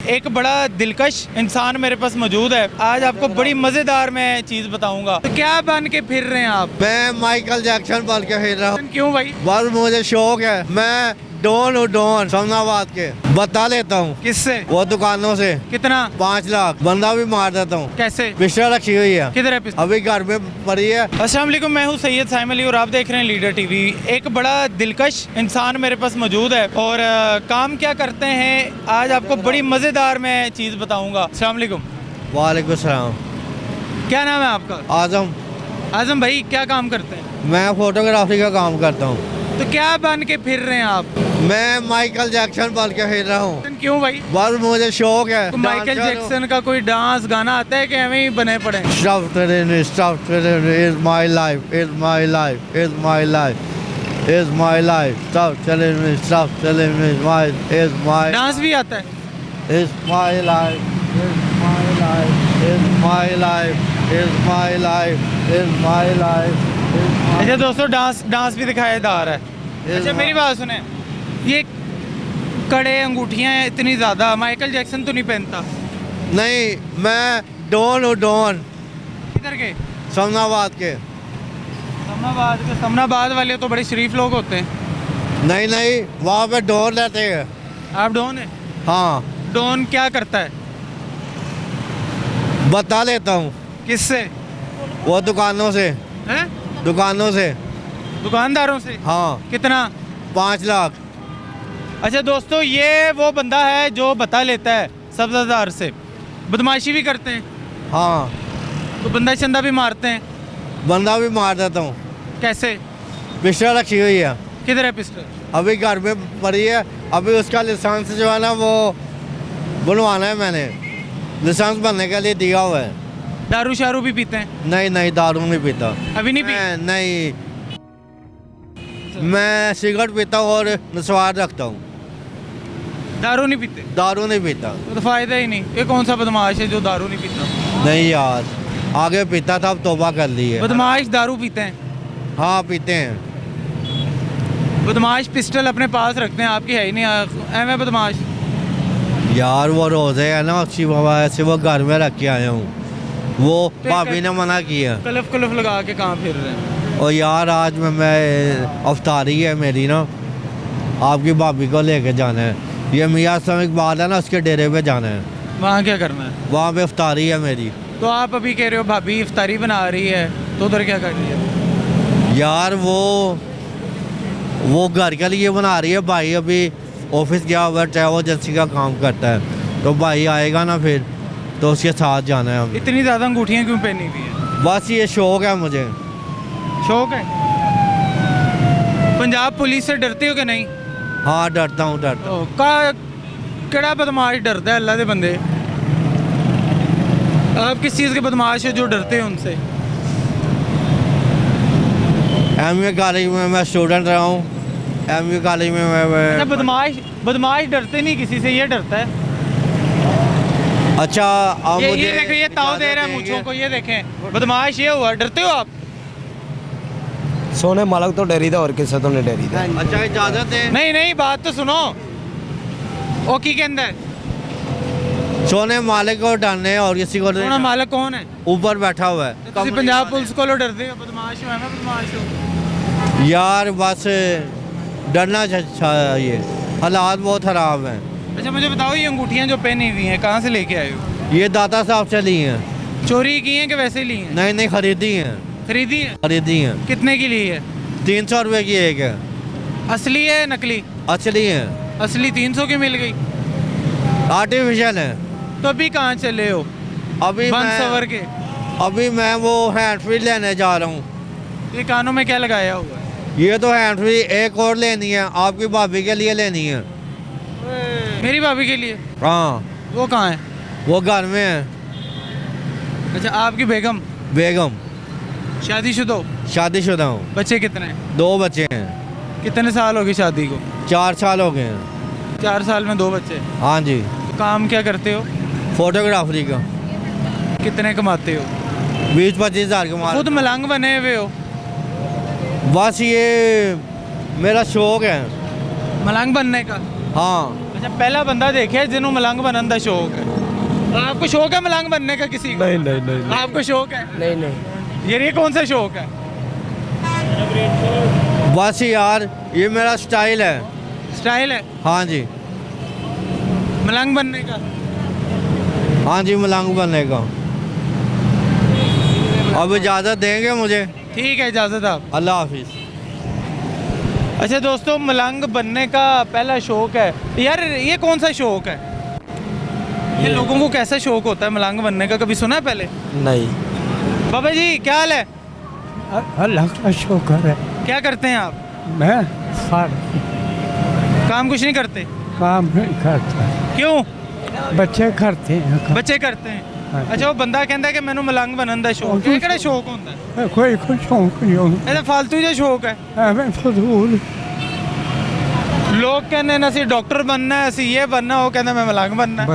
एक बड़ा दिलकश इंसान मेरे पास मौजूद है। आज आपको बड़ी मजेदार मैं चीज बताऊंगा। तो क्या बन के फिर रहे हैं आप? मैं माइकल जैक्सन बन के फिर रहा हूँ। क्यों भाई? बस मुझे शौक है। मैं डॉन हूँ, डॉन समनाबाद के। बता लेता हूँ किससे? वो दुकानों से। कितना? 5 लाख। बंदा भी मार देता हूँ। कैसे? पिस्टल रखी हुई है, किधर है पिस्टल? अभी घर में पड़ी है। अस्सलाम वालेकुम, मैं हूँ सैयद साइम अली और आप देख रहे हैं लीडर टीवी। एक बड़ा दिलकश इंसान मेरे पास मौजूद है और काम क्या करते हैं आज आपको बड़ी मजेदार मैं चीज बताऊंगा। अस्सलाम वालेकुम। वालेकुम सलाम। क्या नाम है आपका? आजम। आजम भाई, क्या काम करते हैं? मैं फोटोग्राफी का काम करता हूँ। तो क्या बन के फिर रहे हैं आप? मैं माइकल जैक्सन बन के फिर रहा हूँ। क्यों भाई? बस मुझे शौक है। तो माइकल जैक्सन का कोई डांस गाना आता है कि एवं ही बने पड़े? Is my life, is my life, is my life, is my life. Stop telling me, stop telling me, is my, dance भी आता है? is my life, is my life, is my life, is my life, is my life, is my. अच्छा दोस्तों, dance भी दिखाया जा रहा है। अच्छा मेरी बात सुने, ये कड़े अंगूठियाँ इतनी ज़्यादा माइकल जैक्सन तो नहीं पहनता? नहीं, मैं डॉन हूँ, डॉन किधर के? समनाबाद के। समनाबाद के? समनाबाद वाले तो बड़े शरीफ लोग होते हैं। नहीं नहीं, वहाँ पे डॉन रहते हैं। आप डॉन है? हाँ, डॉन क्या करता है? बता लेता हूँ। किससे? वो दुकानों से। हैं? दुकानों से। दुकानदारों से? हाँ, कितना? 5 लाख। अच्छा दोस्तों, ये वो बंदा है जो बता लेता है सब्ज़ादार से। बदमाशी भी करते हैं? हाँ, तो बंदा चंदा भी मारते हैं? बंदा भी मार देता हूँ। कैसे? पिस्टल रखी हुई है, किधर है पिस्टल? अभी घर में पड़ी है। अभी उसका लाइसेंस जो है ना वो बनवाना है। मैंने लाइसेंस बनने के लिए दिया हुआ है। दारू शारू भी पीते हैं? नहीं नहीं, दारू नहीं पीता। अभी नहीं नहीं, मैं सिगरेट पीता हूँ और नस्वार रखता हूँ। दारू नहीं पीते? दारू नहीं पीता। तो फायदा ही नहीं। ये कौन सा बदमाश है जो दारू नहीं पीता? नहीं यार, आगे पीता था, अब तौबा कर ली है। बदमाश दारू पीते हैं? हाँ पीते हैं। बदमाश पिस्टल अपने पास रखते हैं, आपकी है ही नहीं एवं बदमाश। यार वो रोजे है ना, अच्छी हवा से वो घर में रख के आया हूँ। वो भाभी ने मना किया। कलफ कलफ लगा के कहाँ फिर रहे हैं? और यार आज मैं अफ्तारी है मेरी ना, आपकी भाभी को लेके जाना है। ये मियाँ सम इकबाल है ना, उसके डेरे पे जाना है। वहाँ क्या करना है? वहाँ पे अफ्तारी है मेरी। तो आप अभी कह रहे हो भाभी इफ्तारी बना रही है, तो उधर क्या कर रही है? यार वो घर के लिए बना रही है। भाई अभी ऑफिस गया हुआ है, ट्रैवल एजेंसी का काम करता है, तो भाई आएगा ना फिर, तो उसके साथ जाना है हमें। इतनी ज़्यादा अंगूठियाँ क्यों पहनी हुई है? बस ये शौक है मुझे। शौक है? पंजाब पुलिस से डरते हो कि नहीं? हाँ डरता हूँ, डरता हूँ। केड़ा बदमाश डरता है अल्लाह के बंदे? आप किस चीज़ के बदमाश है जो डरते हैं उनसे? MA कॉलेज में मैं स्टूडेंट रहा हूँ। MA कॉलेज में अच्छा, मैं बदमाश डरते नहीं किसी से, ये डरता है। अच्छा अब ये मुझे देखो, ये ताव दे रहा है मूंछों को, ये देखें। बदमाश ये हुआ। डरते हो आप? सोने मालक तो डरी था और किसी तो नहीं डरी था। अच्छा इजाजत है। नहीं नहीं, बात तो सुनो। ओ की कहता है? सोने मालिक को डरने और किसी को सोना मालक कौन है? ऊपर बैठा हुआ है। ਤੁਸੀਂ पंजाब पुलिस को डरते हो? बदमाश हो? मैं बदमाश हूँ? यार बस डरना चाहिए, हालात बहुत ख़राब हैं। अच्छा मुझे बताओ, ये अंगूठियाँ जो पहनी हुई हैं कहाँ से लेके आए हो? ये दाता साहब से ली हैं। चोरी की हैं कि वैसे ही ली हैं? नहीं नहीं, खरीदी हैं। खरीदी है? खरीदी हैं। कितने की ली है? 300 रुपये की एक है। असली है नकली? असली है। असली 300 की मिल गई? आर्टिफिशियल है। तो अभी कहाँ चले हो? अभी बंद सवर के? अभी मैं वो हैंड फ्री लेने जा रहा हूँ। ये कानों में क्या लगाया हुआ है? ये तो हैंड फ्री एक और लेनी है, आपकी भाभी के लिए लेनी है। मेरी भाभी के लिए? हाँ। वो कहाँ है? वो घर में है। अच्छा, आपकी बेगम? बेगम। शादीशुदा हो? शादीशुदा हूँ। बच्चे कितने हैं? 2 बच्चे हैं। कितने साल हो गए शादी को? 4 साल हो गए हैं। 4 साल में 2 बच्चे? हाँ जी। तो काम क्या करते हो? फोटोग्राफरी का। कितने कमाते हो? 20-25 हज़ार कमा। खुद मलंग बने हुए हो? बस ये मेरा शौक है। मलंग बनने का? हाँ। अच्छा पहला बंदा देखे जिन्हों मलंग बनने का शौक है। आपको शौक है मलंग बनने का किसी को? नहीं नहीं नहीं आपको शौक है? नहीं नहीं। ये कौन सा शौक है? बस यार ये मेरा स्टाइल है। स्टाइल है हाँ जी, मलंग बनने का? हाँ जी, मलंग बनने का। अब इजाज़त देंगे मुझे? ठीक है, इजाज़त आप। अल्लाह हाफिज़। अच्छा दोस्तों, मलंग बनने का पहला शौक है। यार ये कौन सा शौक है? ये लोगों को कैसा शौक होता है मलंग बनने का, कभी सुना है पहले? नहीं। बाबा जी क्या हाल है? अल्लाह का शुक्र है। क्या करते हैं आप? मैं सार काम कुछ नहीं करते? काम नहीं करता, क्यों? बच्चे करते हैं काम। बच्चे करते हैं। हाँ। अच्छा वो बंदा कहता है कि मैंने मलंग बनने का शौक है। किहड़ा शौक होता है? कोई कुछ शौक नहीं होता, ये फालतू जो शौक है। एवं फजूल। लोग कहते हैं ਅਸੀਂ डॉक्टर बनना है, ਅਸੀਂ ये बनना, वो कहते हैं मैं मलंग बनना है।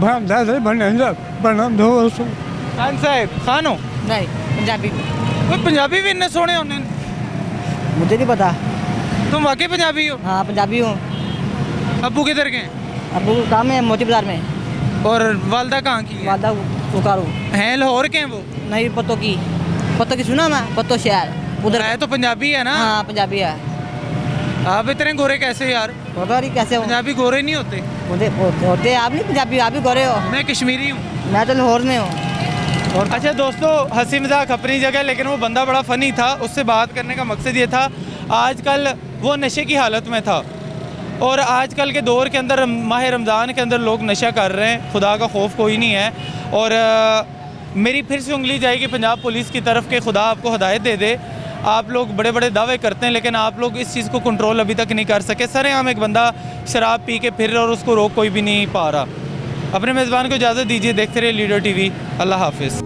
बनदा से बना दो। खान साहब खान हो? नहीं पंजाबी कोई पंजाबी भी इतने सोने होने? मुझे नहीं पता। तुम वाकई पंजाबी हो? हाँ पंजाबी हूँ। अब्बू किधर गए? अबू का काम है मोती बाजार में। और वालदा कहाँ की है? वादा उकारू। हैं लाहौर के हैं वो? नहीं पत्तों की सुना ना, पत्तों शहर उधर। है तो पंजाबी है ना? हाँ पंजाबी है। आप इतने गोरे कैसे यार? पता नहीं कैसे हो। पंजाबी गोरे नहीं होते। होते आप नहीं पंजाबी, आप भी गोरे हो। मैं कश्मीरी हूँ। मैं तो लाहौर में हूँ। अच्छा दोस्तों, हंसी मजाक अपनी जगह, लेकिन वो बंदा बड़ा फ़नी था। उससे बात करने का मकसद ये था, आजकल वो नशे की हालत में था और आजकल के दौर के अंदर माह रमज़ान के अंदर लोग नशा कर रहे हैं। खुदा का खौफ कोई नहीं है। और मेरी फिर से उंगली जाएगी पंजाब पुलिस की तरफ के खुदा आपको हिदायत दे दे। आप लोग बड़े बड़े दावे करते हैं लेकिन आप लोग इस चीज़ को कंट्रोल अभी तक नहीं कर सके। सरेआम एक बंदा शराब पी के फिर और उसको रोक कोई भी नहीं पा रहा। अपने मेज़बान को इजाज़त दीजिए। देखते रहिए लीडर टीवी। अल्लाह हाफिज़।